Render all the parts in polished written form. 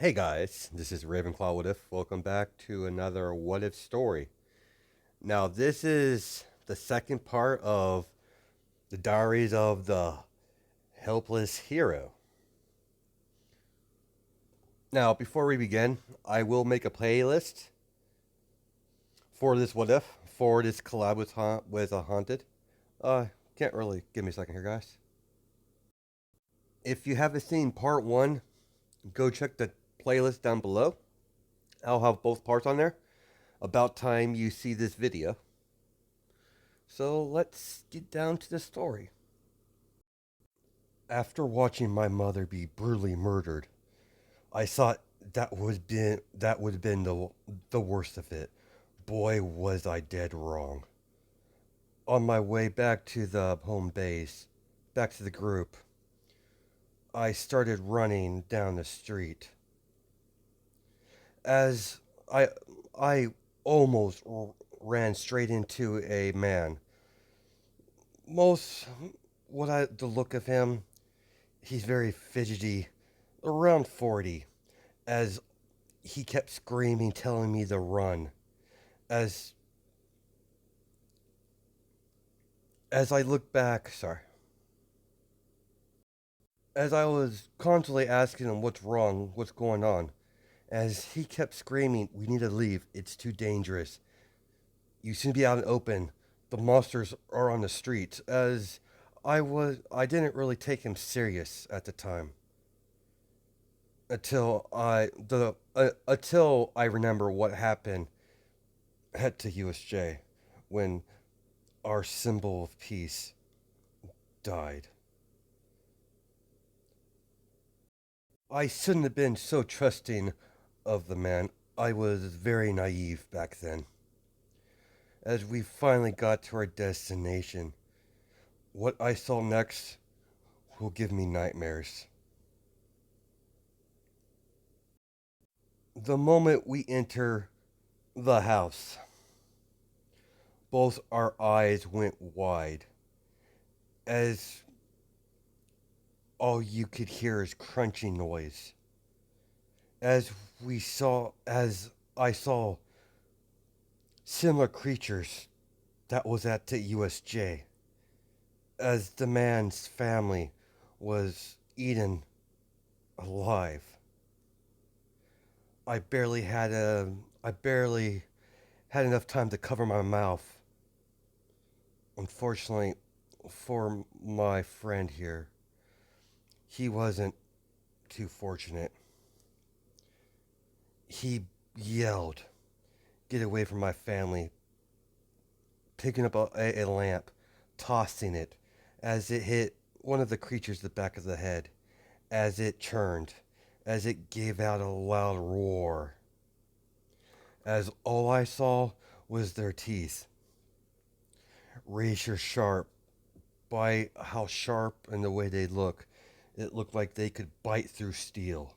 Hey guys, this is Ravenclaw What If. Welcome back to another What If story. Now, this is the second part of the Diaries of the Helpless Hero. Now, before we begin, I will make a playlist for this What If, for this collab with a Haunted. Can't really give me a second here, guys. If you haven't seen part one, go check the playlist down below. I'll have both parts on there. About time you see this video. So let's get down to the story. After watching my mother be brutally murdered, I thought that would have been the worst of it. Boy, was I dead wrong. On my way back to the home base, back to the group, I started running down the street. As I I almost ran straight into a man. Most the look of him, he's very fidgety, around 40, as he kept screaming, telling me to run. As as I look back, sorry, as I was constantly asking him what's wrong, what's going on, as he kept screaming, "We need to leave. It's too dangerous. You seem to be out in the open. The monsters are on the streets." I didn't really take him serious at the time until I remember what happened at the USJ when our symbol of peace died. I shouldn't have been so trusting of the man. I was very naive back then. As we finally got to our destination, what I saw next will give me nightmares. The moment we enter the house, both our eyes went wide as all you could hear is crunching noise. As I saw similar creatures that was at the USJ, as the man's family was eaten alive. I barely had enough time to cover my mouth. Unfortunately for my friend here, he wasn't too fortunate. He yelled, "Get away from my family," picking up a lamp, tossing it as it hit one of the creatures in the back of the head, as it churned, as it gave out a loud roar, as all I saw was their teeth. Razor sharp, by how sharp and the way they look, it looked like they could bite through steel.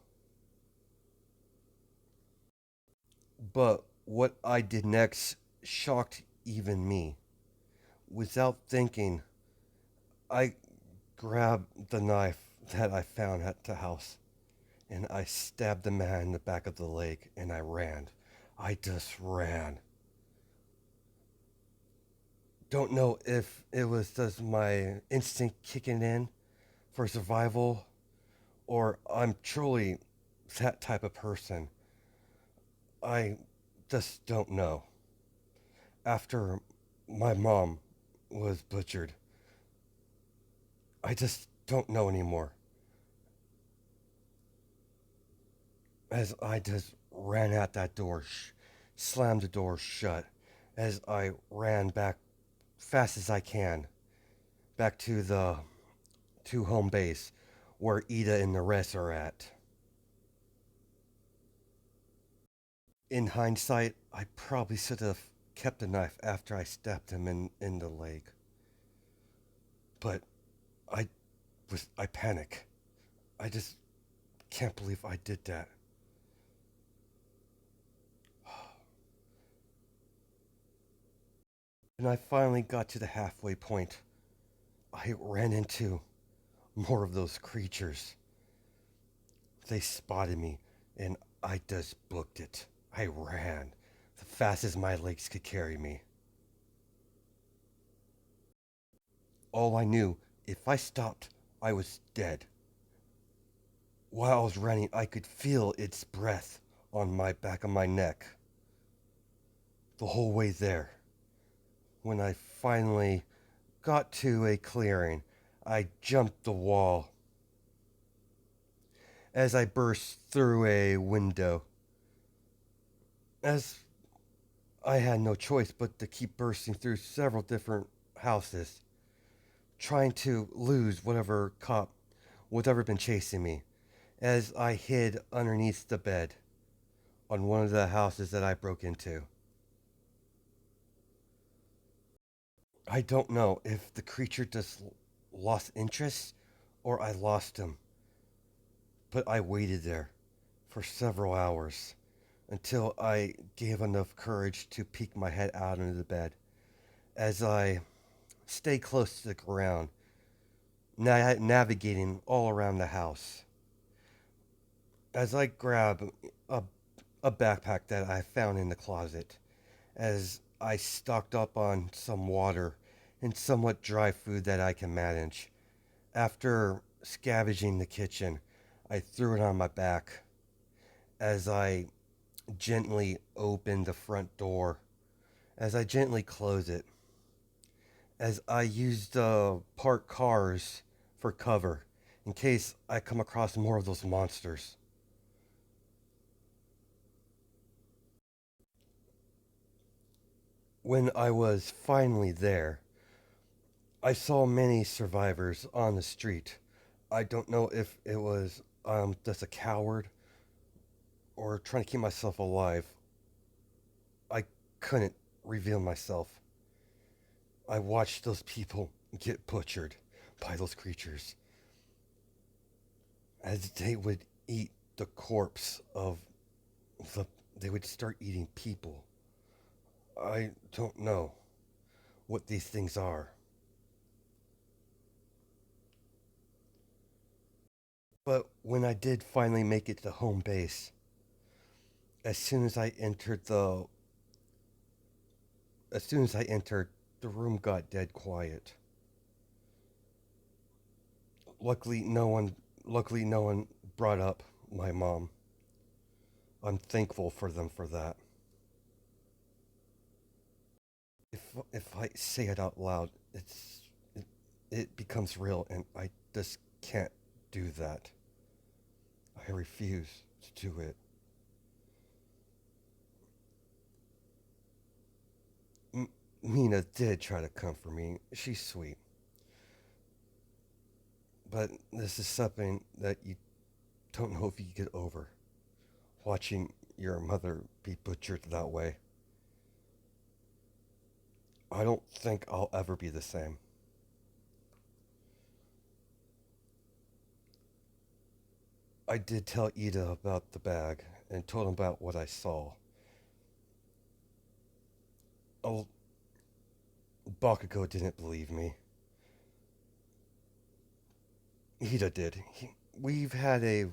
But what I did next shocked even me. Without thinking, I grabbed the knife that I found at the house and I stabbed the man in the back of the leg and I ran. I just ran. Don't know if it was just my instinct kicking in for survival or I'm truly that type of person. I just don't know. After my mom was butchered, I just don't know anymore. As I just ran out that door, slammed the door shut, as I ran back fast as I can, back to home base, where Ida and the rest are at. In hindsight, I probably should have kept the knife after I stabbed him in the leg. But I I panic. I just can't believe I did that. And I finally got to the halfway point. I ran into more of those creatures. They spotted me. and I just booked it. I ran as fast as my legs could carry me. All I knew, if I stopped, I was dead. While I was running, I could feel its breath on my back of my neck the whole way there. When I finally got to a clearing, I jumped the wall as I burst through a window. As I had no choice but to keep bursting through several different houses, trying to lose whatever been chasing me, as I hid underneath the bed on one of the houses that I broke into. I don't know if the creature just lost interest or I lost him, but I waited there for several hours until I gave enough courage to peek my head out into the bed as I stayed close to the ground, navigating all around the house. As I grab a, a backpack that I found in the closet, as I stocked up on some water and somewhat dry food that I can manage. After scavenging the kitchen, I threw it on my back as I gently opened the front door, as I gently closed it, as I used parked cars for cover in case I come across more of those monsters. When I was finally there, I saw many survivors on the street. I don't know if it was just a coward or trying to keep myself alive. I couldn't reveal myself. I watched those people get butchered by those creatures as they would eat the corpse of the. They would start eating people. I don't know what these things are. But when I did finally make it to home base, as soon as I entered the as soon as I entered, the room got dead quiet. Luckily no one brought up my mom. I'm thankful for them for that. If I say it out loud, it, it becomes real and I just can't do that. I refuse to do it. M- Mina did try to comfort me. She's sweet. But this is something that you don't know if you get over. Watching your mother be butchered that way. I don't think I'll ever be the same. I did tell Ida about the bag and told him about what I saw. Oh, Bakugo didn't believe me. Ida did. We've had a.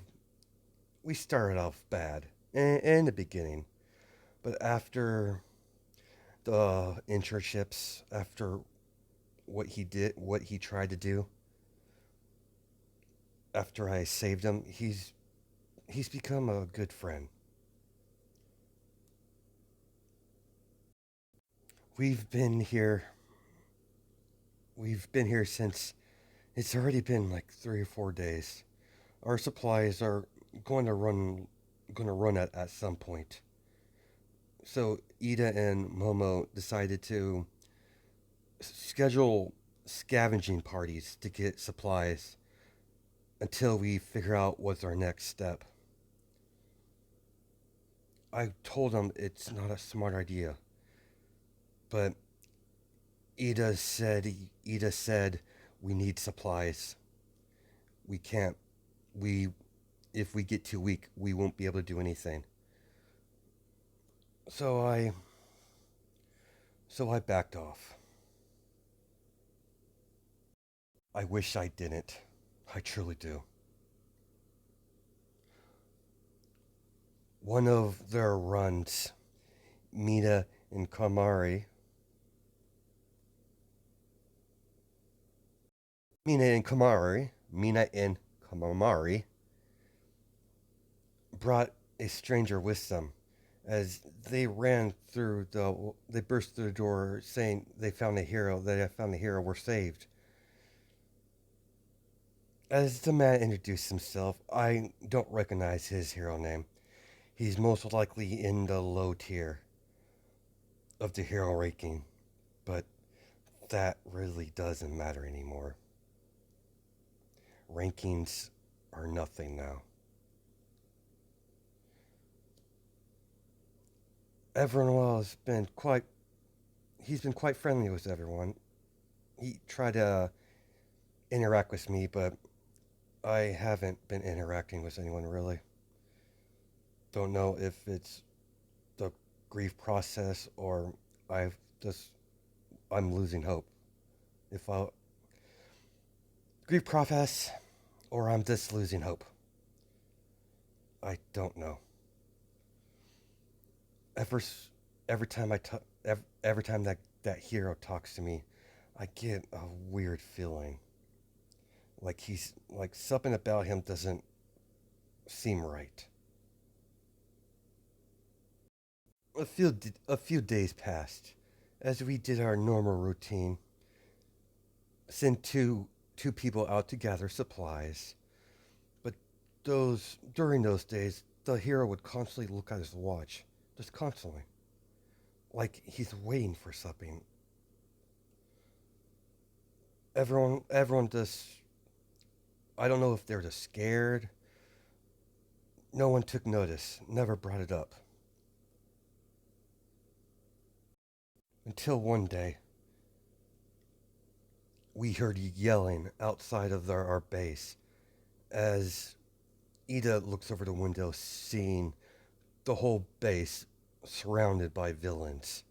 We started off bad in the beginning, but after the internships, after what he tried to do, after I saved him, he's become a good friend. We've been here. We've been here since it's already been like 3 or 4 days. Our supplies are going to run going to run at some point. So Ida and Momo decided to schedule scavenging parties to get supplies until we figure out what's our next step. I told them it's not a smart idea, but Ida said we need supplies. We can't we if we get too weak, we won't be able to do anything. So I so I backed off. I wish I didn't. I truly do. One of their runs, Mina and Kamari, Mina and Kamari brought a stranger with them as they burst through the door saying they found a hero, were saved. As the man introduced himself, I don't recognize his hero name. He's most likely in the low tier of the hero ranking, but that really doesn't matter anymore. Rankings are nothing now. Everyone has been quite he's been quite friendly with everyone. He tried to interact with me, but I haven't been interacting with anyone really. Don't know if it's the grief process or I've just I'm losing hope. If I grief process or I'm just losing hope. I don't know. Every every time every time that hero talks to me, I get a weird feeling. Like something about him doesn't seem right. A few days passed as we did our normal routine. Send two people out to gather supplies. But those during those days, the hero would constantly look at his watch, just constantly, like he's waiting for something. Everyone just I don't know if they're just scared. No one took notice, never brought it up. Until one day, we heard yelling outside of our base as Ida looks over the window, seeing the whole base surrounded by villains.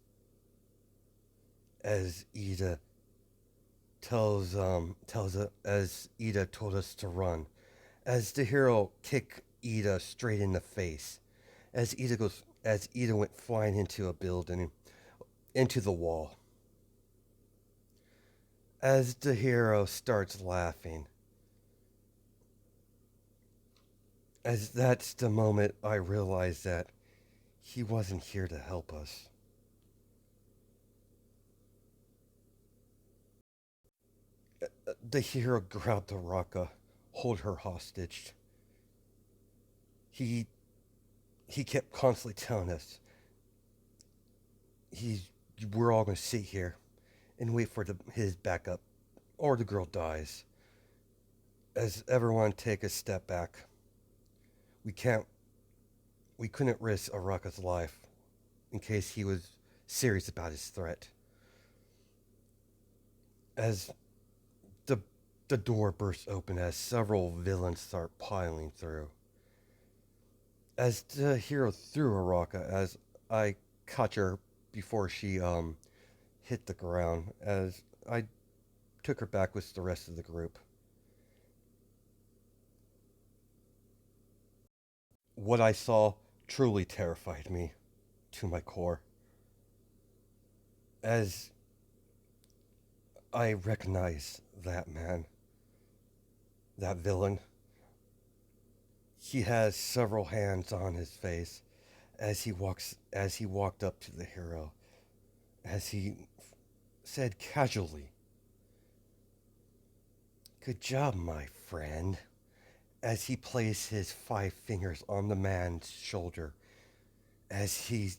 As Ida as Ida told us to run, as the hero kicked Ida straight in the face, as Ida went flying into a building, into the wall. As the hero starts laughing, as that's the moment I realize that he wasn't here to help us. The hero grabbed Araka, hold her hostage. He he kept constantly telling us he's we're all gonna sit here and wait for his backup, or the girl dies. As everyone take a step back, we can't we couldn't risk Araka's life in case he was serious about his threat. As the the door bursts open as several villains start piling through. As the hero threw Araka, as I caught her before she hit the ground, as I took her back with the rest of the group. What I saw truly terrified me to my core, as I recognize that man, that villain. He has several hands on his face as he walked up to the hero, as he said casually, "Good job, my friend," as he placed his 5 fingers on the man's shoulder as he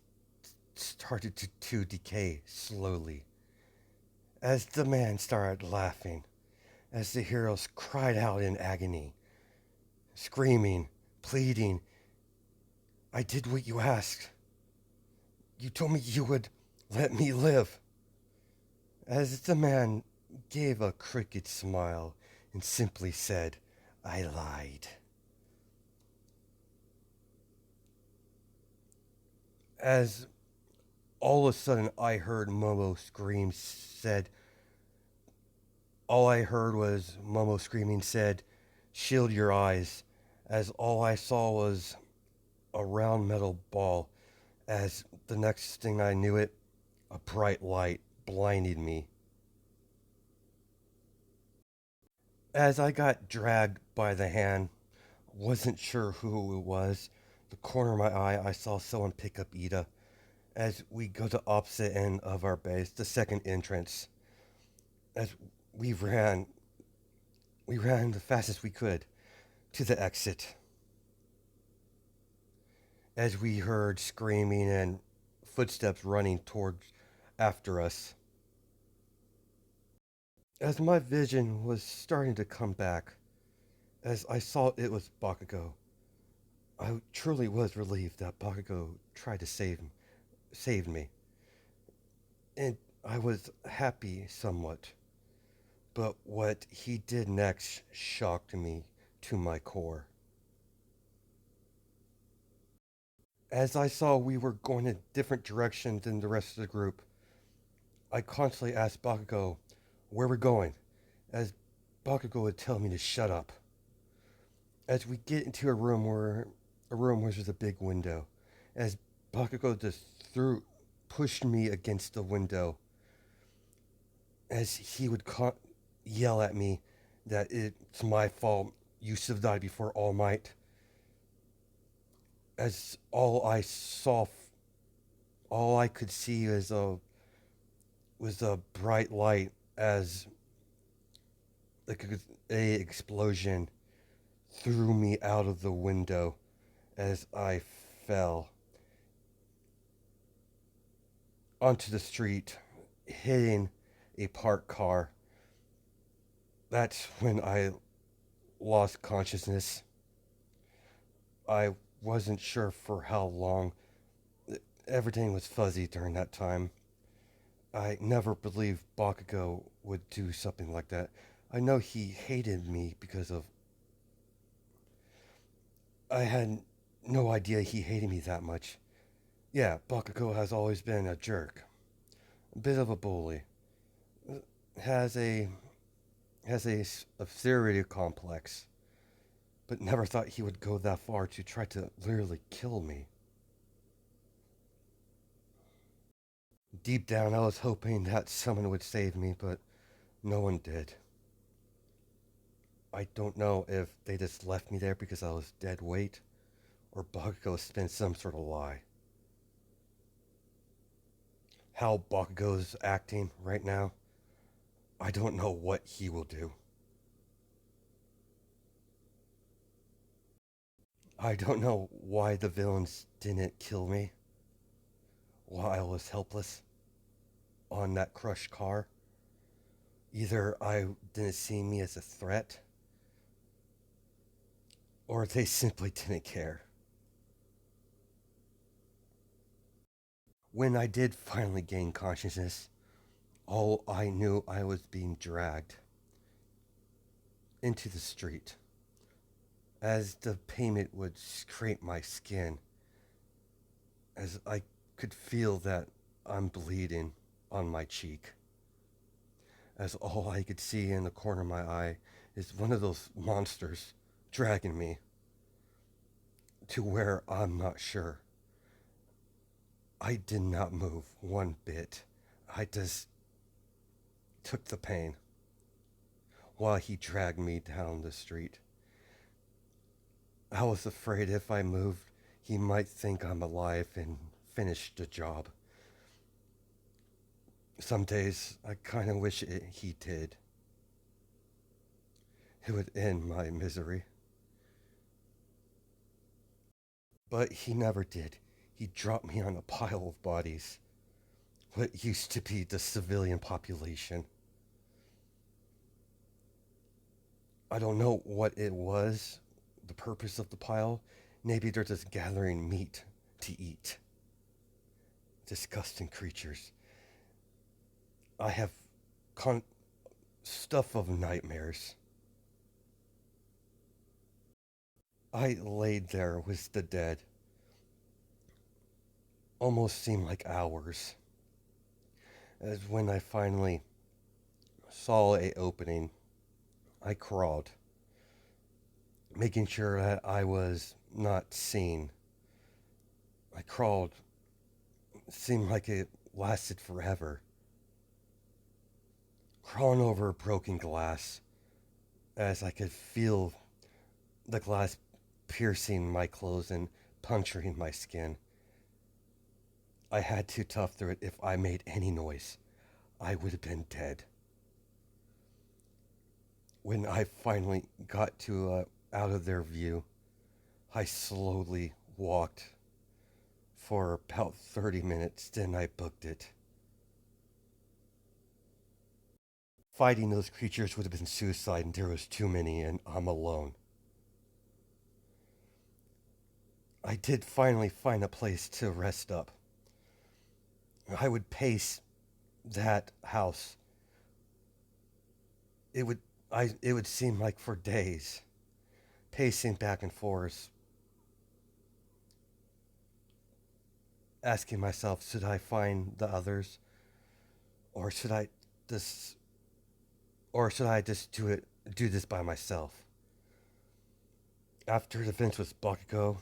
started to decay slowly. As the man started laughing, as the heroes cried out in agony, screaming, pleading, "I did what you asked. You told me you would let me live." As the man gave a crooked smile and simply said, "I lied." As all of a sudden I heard Momo scream, said, all I heard was Momo screaming, said, "Shield your eyes," as all I saw was a round metal ball. As the next thing I knew it, a bright light blinded me. As I got dragged by the hand, wasn't sure who it was. The corner of my eye, I saw someone pick up Ida. As we go to opposite end of our base, the second entrance. As we ran, we ran the fastest we could to the exit. As we heard screaming and footsteps running towards after us. As my vision was starting to come back, as I saw it was Bakugo, I truly was relieved that Bakugo tried to save me. And I was happy somewhat. But what he did next shocked me to my core. As I saw we were going in different directions than the rest of the group, I constantly asked Bakugo where we're going, as Bakugo would tell me to shut up. As we get into a room where there's a big window, as Bakugo just pushed me against the window, as he would yell at me that it's my fault. You should have died before All Might. As all I could see was a bright light as like a explosion threw me out of the window as I fell onto the street, hitting a parked car. That's when I lost consciousness. I wasn't sure for how long. Everything was fuzzy during that time. I never believed Bakugo would do something like that. I know he hated me because of. I had no idea he hated me that much. Yeah, Bakugo has always been a jerk, a bit of a bully. Has a inferiority complex, but never thought he would go that far to try to literally kill me. Deep down, I was hoping that someone would save me, but no one did. I don't know if they just left me there because I was dead weight, or Bakugo spent some sort of lie. How Bakugo's acting right now, I don't know what he will do. I don't know why the villains didn't kill me while I was helpless on that crushed car. Either I didn't see me as a threat, or they simply didn't care. When I did finally gain consciousness, all I knew I was being dragged into the street as the pavement would scrape my skin, as I could feel that I'm bleeding on my cheek, as all I could see in the corner of my eye is one of those monsters dragging me to where I'm not sure. I did not move one bit. I just took the pain while he dragged me down the street. I was afraid if I moved, he might think I'm alive and finish the job. Some days I kind of wish he did. It would end my misery. But he never did. He dropped me on a pile of bodies. What used to be the civilian population. I don't know what it was, the purpose of the pile. Maybe they're just gathering meat to eat. Disgusting creatures. I have stuff of nightmares. I laid there with the dead. Almost seemed like hours. As when I finally saw a opening, I crawled, making sure that I was not seen. I crawled. It seemed like it lasted forever. Crawling over broken glass as I could feel the glass piercing my clothes and puncturing my skin. I had to tough through it. If I made any noise, I would have been dead. When I finally got to out of their view, I slowly walked for about 30 minutes, then I booked it. Fighting those creatures would have been suicide, and there was too many, and I'm alone. I did finally find a place to rest up. I would pace that house. It would it would seem like for days, pacing back and forth, asking myself, should I find the others, or should I just, do this by myself? After the events with Bakugo,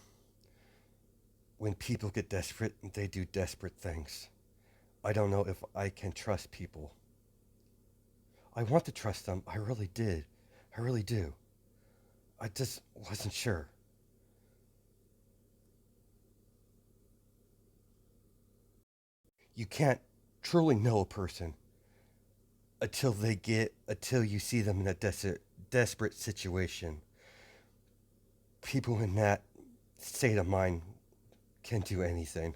when people get desperate, they do desperate things. I don't know if I can trust people. I want to trust them. I really did. I really do. I just wasn't sure. You can't truly know a person until you see them in a desperate situation. People in that state of mind can do anything.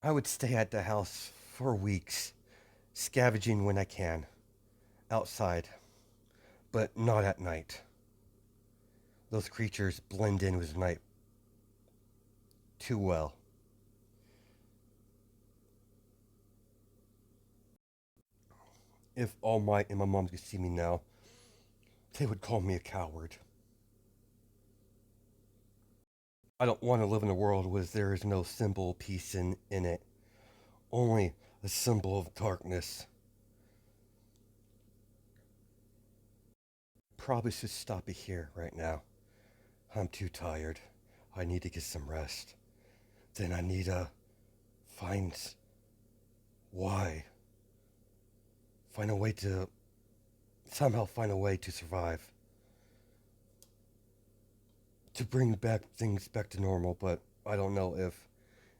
I would stay at the house for weeks, scavenging when I can, outside, but not at night. Those creatures blend in with night too well. If All Might and my mom could see me now, they would call me a coward. I don't want to live in a world where there is no symbol of peace in it, only a symbol of darkness. Probably should stop it here right now. I'm too tired. I need to get some rest. Then I need to find why. Find a way to somehow find a way to survive. To bring back things back to normal, but I don't know if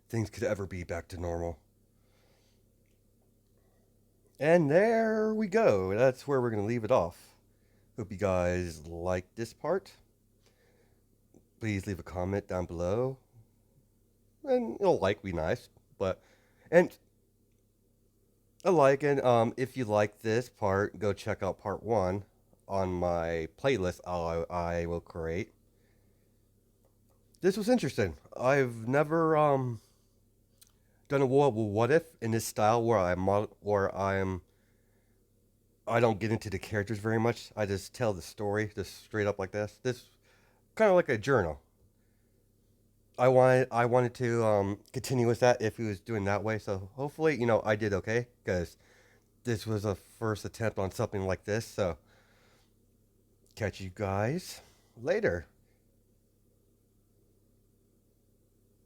things could ever be back to normal. And there we go. That's where we're going to leave it off. Hope you guys liked this part. Please leave a comment down below. And a like would be nice. And a like, and if you like this part, go check out part 1 on my playlist I will create. This was interesting. I've never done a what if in this style where I don't get into the characters very much. I just tell the story just straight up like this. This kind of like a journal. I wanted to continue with that if he was doing that way. So hopefully, I did okay because this was a first attempt on something like this. So catch you guys later.